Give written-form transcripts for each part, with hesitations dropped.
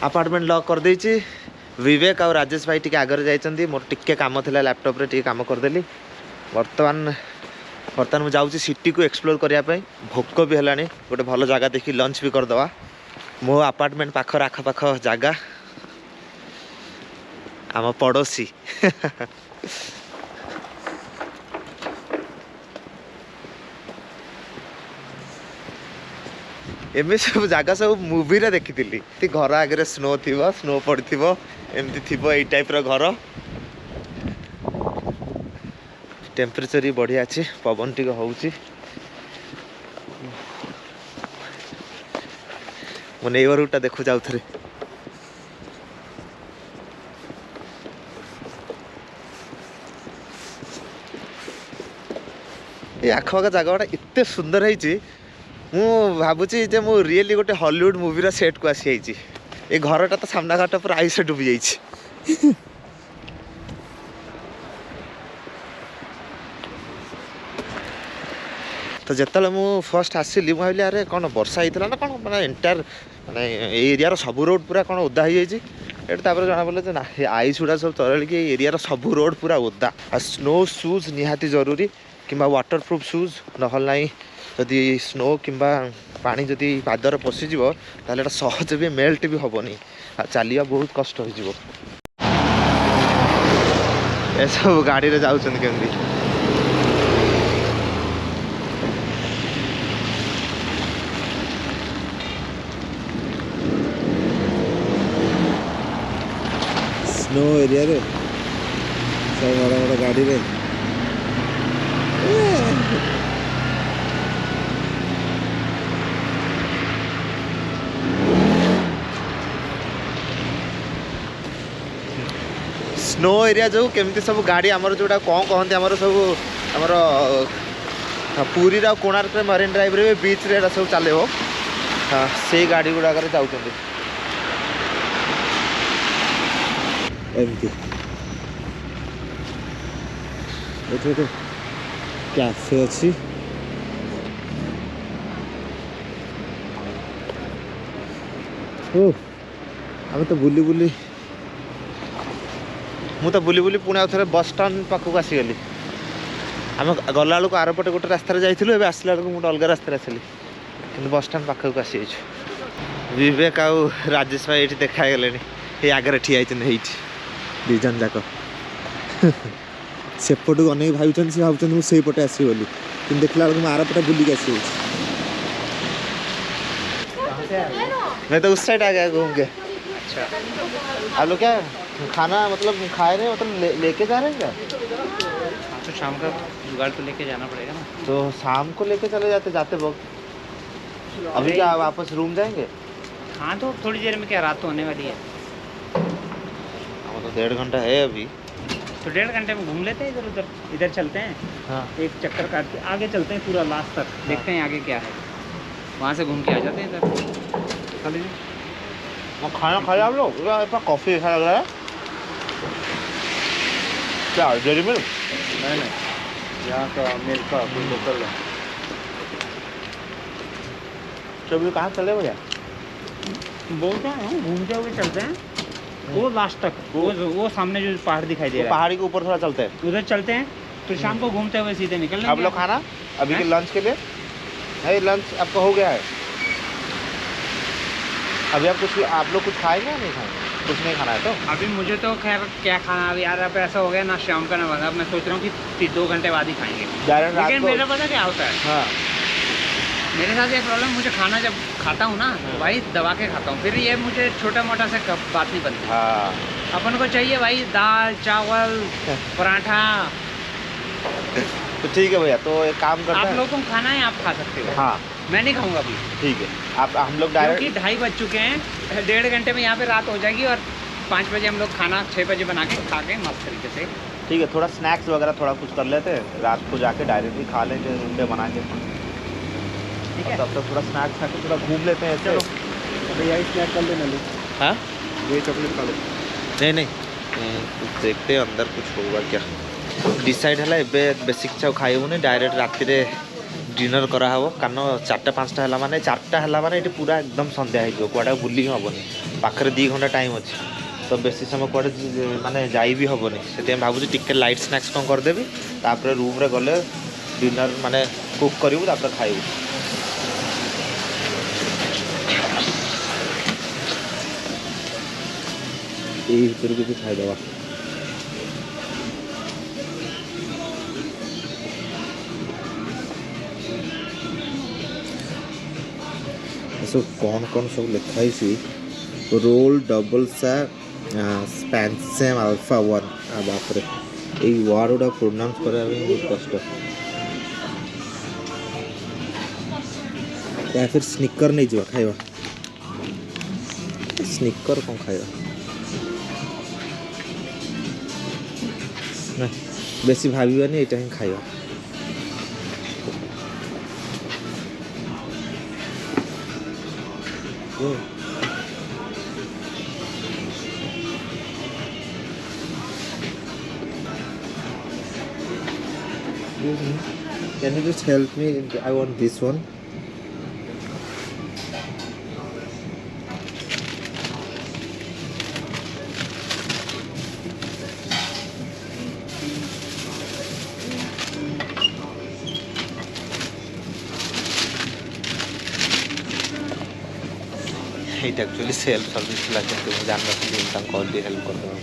Apartment lock कर देछि। विवेक और राजेश भाई टिके आगे जाइछन्ती। मोर टिके काम थिला लैपटॉप रे टिके काम कर देली। वर्तमान मु जाउछि सिटी को एक्सप्लोर करिया पई। भोक भी हलानी गोटे भलो जगह देखि लंच भी कर दवा। मो अपार्टमेंट पाखर आख पाख जगह आम पड़ोसी एम सब जगह सब मूवी रे देखी थी। घर आगे स्नो थी, स्नो पड़ी एमती थी यही टाइप घर। टेम्परेचर भी बढ़िया अच्छी, पवन टी हूँ। मो नेबरहुड देखु जाऊ थे। ये आखपाख जगहटा एत सुंदर है। मु भावुची जे मु रियली गोटे हॉलीवुड मूवी सेट को आसी जाइए। ये घरटा तो सामना घाट पूरा आइस डुबी जाइए। तो जिते मु फर्स्ट आसली भाई अरे कौन वर्षा होता ना कौन मैंने एंटायर माने एरिया सब रोड पूरा कौन ओदा हो जाए। जना पड़े ना आइस गुड़ा सब तरल कि एरिया सब रोड पूरा ओदा। आ स्नो शूज निहाती जरूरी कि वाटर प्रूफ शूज ना जदि स्नो कि पानी जदि पादर पशिज ताले सहज भी मेल्ट भी हेनी। चलिया बहुत कष्ट हो। सब गाड़ी रे जाऊँ केमती स्नो एरिया रे सब बड़ा बड़ा गाड़ी रे स्नो एरिया जो केमती सब गाड़ी आमर जोड़ा कौन कहते आमर सब आमर पुरी कोणार्क मरीन ड्राइव रे बीच रे सब चले हो। हाँ से गाड़ी गुड़ाक जाऊँ एमती कैफे अच्छी। आम तो बुली बुली बुली पुणी आउ थे बस स्टाण्ड पाखक आसीगली। आम गला बेलू आरपटे गोटे रास्तार जाइलु ए आसला बेलू गोटे अलग रास्तार आसली कि बस स्टाण्ड पाखक आसी जाइए। विवेक आउ राजेश भाई ये देखागले ये आगे ठिया होती दीजन जाक सेपट को अनेक भाई से भावुँ मुझे पटे आसो बोली कि देखला बेलू आरपटे बुलिक आस। मैं तो उस साइड आ गया घूम के। अच्छा आप लोग क्या खाना मतलब खाए रहे मतलब लेके जा रहे हैं क्या? तो शाम का जुगाड़ तो लेके जाना पड़ेगा ना। तो शाम को लेके चले जाते वक्त। अभी क्या वापस रूम जाएंगे? हाँ तो थोड़ी देर में, क्या रात तो होने वाली है। तो 1.5 घंटा है अभी, तो 1.5 घंटे में घूम लेते हैं इधर उधर। इधर चलते हैं। हाँ एक चक्कर काट के आगे चलते हैं पूरा लास्ट तक। हाँ। देखते हैं आगे क्या है, वहाँ से घूम के आ जाते हैं इधर। खाना खाया आप लोग? कॉफ़ी ऐसा लग रहा है क्या? Dairy milk? नहीं यहाँ का मिल्क का कोई लोकल है। चलो कहाँ चले भैया? बोलते हैं घूमते हुए चलते हैं वो लास्ट तक। वो सामने जो पहाड़ दिखाई दे रहा है, पहाड़ी के ऊपर थोड़ा चलते हैं, उधर चलते हैं। तो शाम को घूमते हुए सीधे निकलने। आप लोग खाना अभी के लंच के लिए है? लंच आपका हो गया है? अभी आप लोग कुछ खाएंगे या नहीं खाएंगे? कुछ नहीं खाना है तो अभी मुझे तो खैर क्या खाना अभी यार। अब ऐसा हो गया ना शाम का ना बना। अब मैं सोच रहा हूँ कि 2 घंटे बाद ही खाएंगे। लेकिन मेरा पता क्या होता है? हाँ मेरे साथ ये प्रॉब्लम, मुझे खाना जब खाता हूँ ना तो भाई दबा के खाता हूँ। फिर ये मुझे छोटा मोटा से बात नहीं बनती। हाँ अपन को चाहिए भाई दाल चावल पराठा। तो ठीक है भैया, तो एक काम करते हैं। आप लोगों को खाना है आप खा सकते हो। हाँ मैं नहीं खाऊंगा अभी। ठीक है, आप हम लोग डायरेक्ट 2:30 बज चुके हैं। 1.5 घंटे में यहाँ पे रात हो जाएगी और 5 बजे हम लोग खाना 6 बजे बना के खा के मस्त तरीके से। ठीक है, थोड़ा स्नैक्स वगैरह थोड़ा कुछ कर लेते हैं। रात को जाके डायरेक्टली खा लेंगे रूम पे बना के। ठीक है, तब तक थोड़ा स्नैक्स खा के थोड़ा घूम लेते हैं। चलो भैया स्नैक कर लेना लो। हाँ ये चॉकलेट खा लो। नहीं कुछ देखते हैं अंदर कुछ होगा क्या। डिसाइड है बेसिक चाव खाइबुनि डायरेक्ट राति रे डिनर कराहब कारण 4टा 5टा है माने 4टा है माने ये पूरा एकदम संध्या हो कौड़ा बुल हेनी पाखे 2 घंटा टाइम अच्छे तो बेसी समय कौड़े माने जाई भी हेनी से भावुँ टिके लाइट स्नैक्स कौन करदेवी तापर रूम रे गले डिनर माने कुक करूँ तापर खाइबू यही भर किसी खाईदे सब कौन सब लिखाई रोल डबल सा स्पैंसेम अल्फा 1 बाप रे ये वर्ड गुड़ा प्रोनाउंस करा बहुत कष्ट या फिर स्निकर नहीं जा खाइबा स्निकर कौन खाइबा ना बेसी भाविबानी एटा ही खाइबा Can you just help me? I want this one. It actually self service लगे तो मुझे जानना चाहिए इंसान कॉल भी हेल्प कर रहा है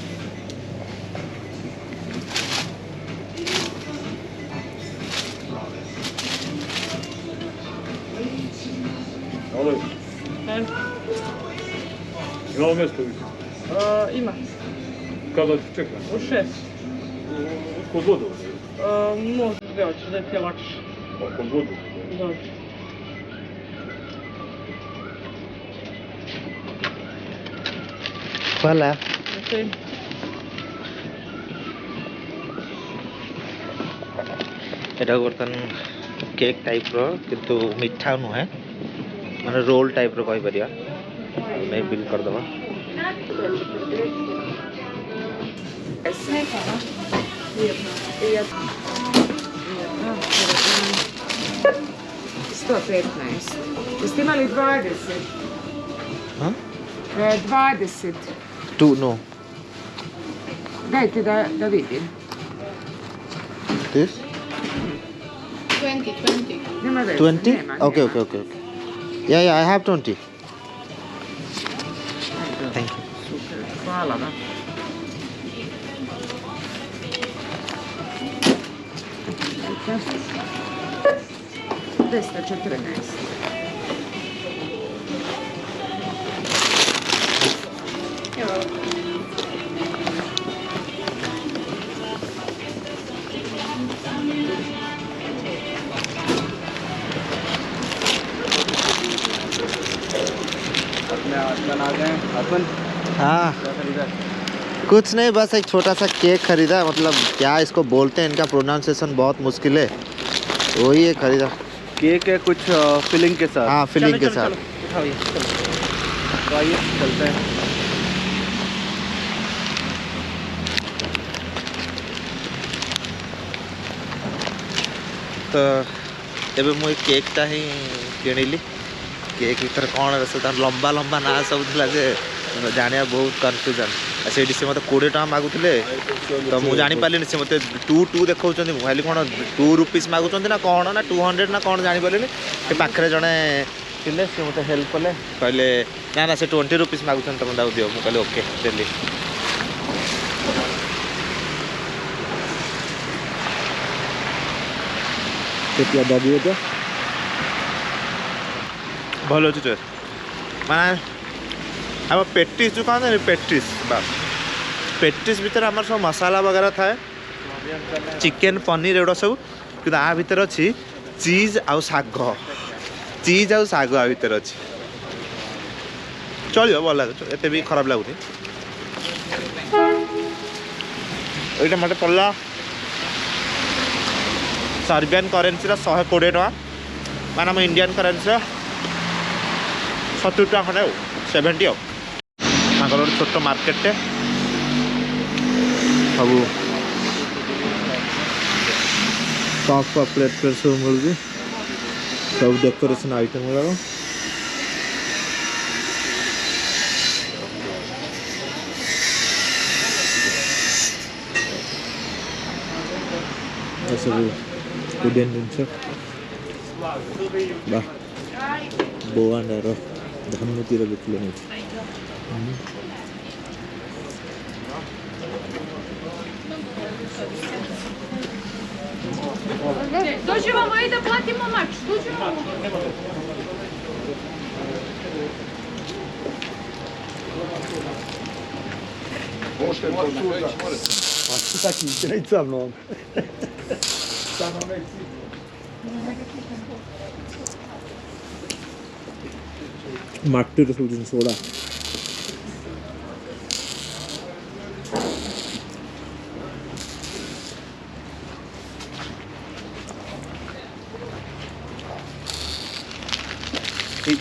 Hallo. Hej. Ima li mjesto više? Ima. Kada čeka? U 6. Kod vodu? Može doći, da ti je lakše. Kod vodu? Dobro. Hvala. Okay. এটা বর্তমান কেক টাইপ रो किंतु मीठा नुहे माने रोल टाइप रो कहि परिया मैं बिल कर दबा Jeste imali 20? हाँ 20. टू नो Dajte da vidim. This 20. Nema veze. 20 nema, okay nema. okay yeah I have 20 thank you Super, hvala vam. Desta 14. हाँ कुछ नहीं बस एक छोटा सा केक खरीदा मतलब क्या इसको बोलते हैं इनका प्रोनाउंसिएशन बहुत मुश्किल है वही है खरीदा केक है कुछ फिलिंग के साथ हाँ फिलिंग के साथ उठाओ ये चलो तो आइए चलते हैं तो एबे मुझे केकटा ही किणिली केक भीतर कौन रहा लंबा लंबा ना सब थिला जे जानिया बहुत कन्फ्यूजन से मत 20 टका मागुले तो मुझे जापारे से मत 2 देखा मुझे कौन 2 रुपीज मागुंट ना कौन ना 200 ना कौन जापारे पाखे जड़े थे सी मत हेल्प कले कहले ना ना से 20 रुपीज मागुन तुम दियो मुझे कहली ओके देली कितना दबी तो भल अच्छे चॉइस माने हम पेटिस जो कहते पेटिस बास पेटिस भीतर आम सब मसाला वगैरह थाए चिकेन पनीर एगुड़ा सब कि आ भीतर अच्छी चीज आउ साग चीज आउ साग आ भीतर अच्छी चलो भल लगे एत भी खराब लगुनि ये मत पड़ा सर्बियान करेन्सी 120 टका माने आम इंडियन करेन्सी 70 टका खंडे 70 गोटे छोट मार्केटे सब कप प्लेट सब मिलूँ सब डेकोरेशन आइटम गुड़ाक सब वुडेन जिनस वाह बोआनार धनुतीर देखिले Dođemo i da platimo mač. Dođemo. ମାଟିର ସବୁ ଜିନିଷ ଗୁଡ଼ା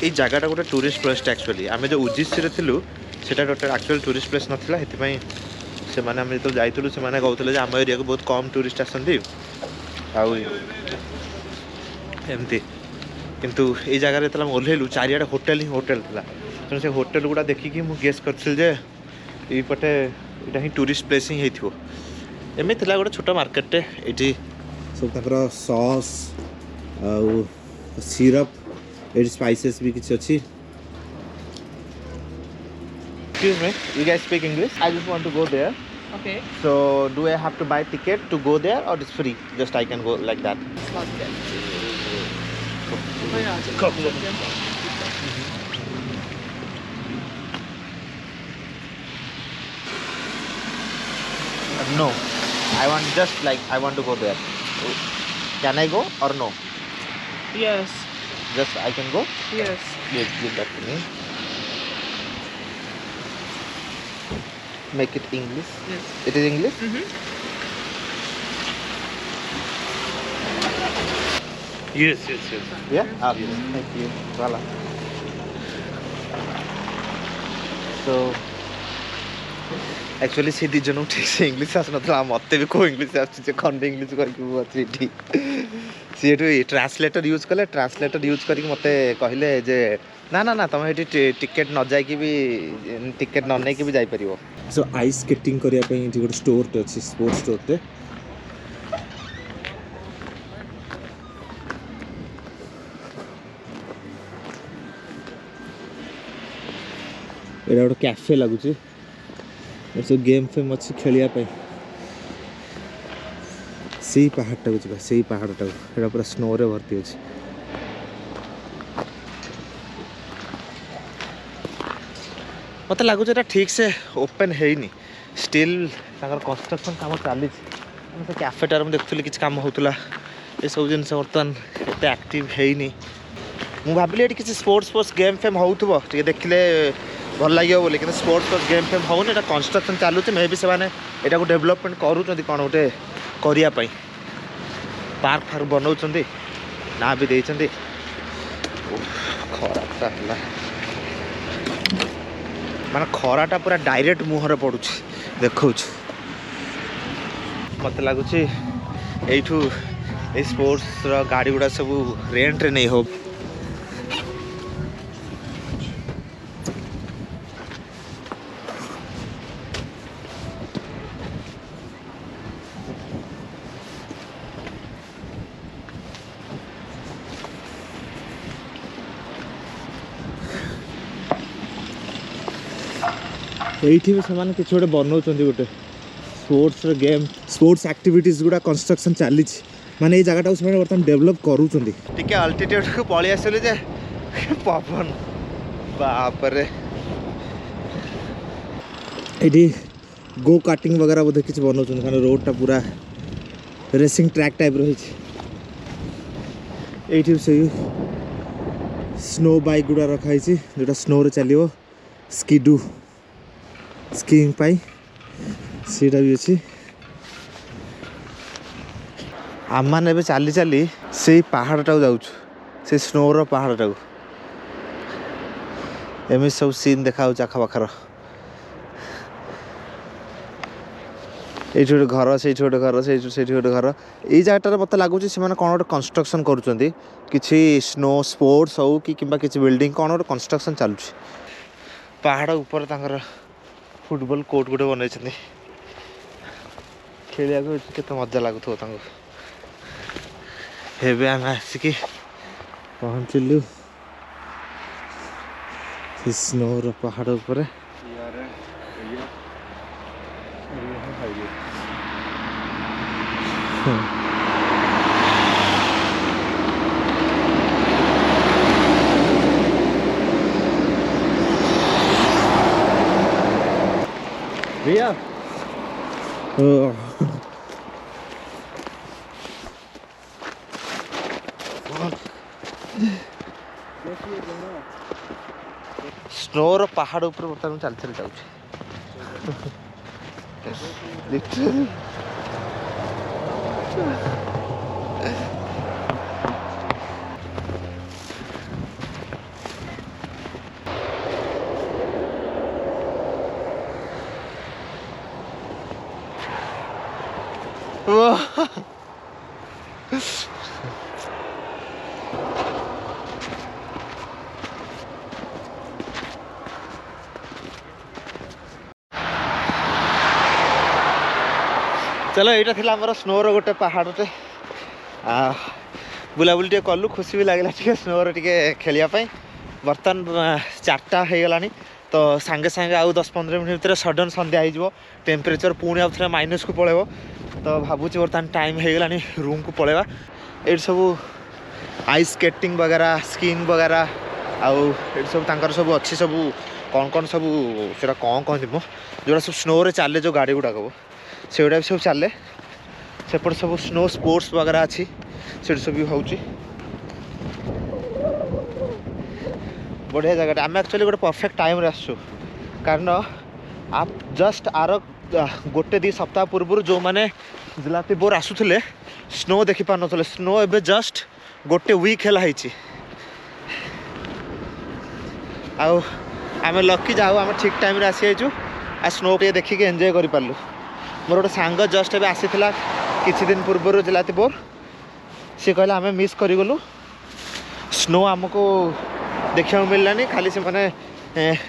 এই জায়গাটা গোটে টুরিस्ट प्लेस एक्चुअली आम जो उजिसी थिलु सेटा गोटे एक्चुअल टूरिस्ट प्लेस नाला से मैंने आम जो जाइलु से कहते आम एरिया को बहुत कम टूरिस्ट आसती एमती किंतु ये जगह जो ओह्लैलु चारिआडे होटेल ही होटेल था तेणु से होटेल गुड़ा देखिकी मुझे गेस करपटे यहाँ ही टूरिस्ट प्लेस ही हो एम थी गोटे छोट मार्केटे ये सब सॉस सिरप ये स्पाइसेस भी किसी अच्छी Excuse me, you guys speak English? I just want to go there. Okay. So, do I have to buy ticket to go there or it's free? Just I can go like that. No, I want just like I want to go there. Can I go or no? Yes. Just I can go. Yes. Give that to me. Make it English. Yes. It is English. Yes. Yeah. Okay. Thank you. Voila. So. Actually से दी जन ठीक से English आस ना मत भी कौ English आसुचे English करके सी translator use कले ट्रांसलेटर यूज करके मत कहले जे ना ना ना तुम ये टिकेट न जाकि भी टिकेट न नहीं भी जापर सो आइस स्केटिंग करने गोटे स्टोर अच्छी स्पोर्ट्स स्टोर ये गोटे कैफे लगुच सब गेम फेम अच्छी खेलिया से पहाड़टा को जा से पहाड़टा को पूरा स्नो रे भर्ती अच्छे मत लगुच ठीक से ओपन है स्टिल कंस्ट्रक्शन काम चली कैफेटार देखुली कि कम होता ये सब जिन बर्तमान एत एक्टिव है मुझे भाविली ये किसी स्पोर्ट्स गेम फेम हो देखिले भल लगे बोली कि स्पोर्ट्स गेम फेम हो कंस्ट्रक्शन चलुचे मे भी से यहाँ डेवलपमेंट करूँ कौन गोटे करने पार्क फार्क बनाऊँ ना भी देते खराटा है माने खराटा पूरा डायरेक्ट मुहर पड़ू देखो मत लगुच यू स्पोर्ट्स गाड़ी गुड़ा सब रेंट रे नहीं हो ये से किसी गोटे बनाऊँ गोटे स्पोर्ट्स गेम स्पोर्ट्स एक्टिविटीज गुड़ा कंस्ट्रक्शन चली माने ये जगह से बर्तमान डेवलप करूँ टे अल्टीट्यूड को पलि आसली जे पवन बापरे ये गो कार्टिंग वगैरह बोधे किसी बनाऊँ कारण रोडटा पूरा रेसिंग ट्रैक टाइप रही से स्नो बाइक गुड़ा रखाई जोटा स्नो रे चलो स्कीडू स्कीइंग पाई सीटा भी अच्छी आम मैंने चली चली से पहाड़टा को जाऊँ से स्नोर पहाड़टा को एम सब सीन देखा आखपाखर এইଠି ଗୋଟେ ଘର ସେଇଠି ଗୋଟେ ଘର ସେଇଠି ଗୋଟେ ଘର ଏଇ ଜାଗାଟାରେ ମୋତେ ଲାଗୁଛି ସେମାନେ କ'ଣ ଗୋଟେ କନଷ୍ଟ୍ରକ୍ସନ୍ କରୁଛନ୍ତି କିଛି ସ୍ନୋ ସ୍ପୋର୍ଟସ୍ ହଉ କି କିମ୍ବା କିଛି ବିଲ୍ଡିଂ କ'ଣ ଗୋଟେ କନଷ୍ଟ୍ରକ୍ସନ୍ ଚାଲୁଛି ପାହାଡ଼ ଉପରେ ତାଙ୍କର ଫୁଟବଲ୍ କୋର୍ଟ ଗୋଟେ ବନେଇଛନ୍ତି ଖେଳିବାକୁ କେତେ ମଜା ଲାଗୁଥିବ ତାଙ୍କୁ ଏବେ ଆମେ ଆସିକି ପହଞ୍ଚିଲୁ ସେ ସ୍ନୋର ପାହାଡ଼ ଉପରେ भैया ସ୍ନୋର ପାହାଡ଼ ଉପରେ ବର୍ତ୍ତମାନ ଚାଲି ଚାଲି ଯାଉଛି Literally. चलो यहाँ थी आम स्नोर गोटे पहाड़टे बुलाबुली टे कलु खुशी भी लगे स्नोर टे खेलवाई बर्तमान 4टा हो गला तो सांगे सांगे आउ 10-15 मिनट भर सडन संध्या हो टेम्परेचर पुणी आउ थे माइनस को पलैब तो भावुँ बर्तमान टाइम हो गला रूम को पलैबा ये सब आइस स्केटिंग वगैरह स्कीइंग वगैरह आउ सब तांकर सब अच्छी सब कौन कौन सब से कौन कहती मो जोड़ा सब स्नो रे चले जो गाड़ी गुड़ाक से गुड़ा भी सब चले सेपट सब स्नो स्पोर्ट्स वगैरह अच्छी से सब भी हो बढ़िया जगह आम एक्चुअली गोटे परफेक्ट टाइम आसु कारण आप जस्ट आर गोटे 2 सप्ताह पूर्व जो मैंने जिलातीपुर आसुले स्नो देखी पार ना स्नो एवं जस्ट गोटे वीक है आम लकी जाओ आम ठीक टाइम आसी आ स्नो टे देखिक एंजॉय कर पार्लु मोर गोटे सांग जस्ट एवं आसी किछि दिन पूर्व जिलातीपुर सी कहला आम मिस करगलु स्नो आमको देखा मिललानी खाली से माने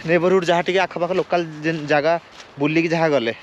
नेबरहुड जहाँ टी आखपाख लोकल जगह बुलिकी जहाँ गले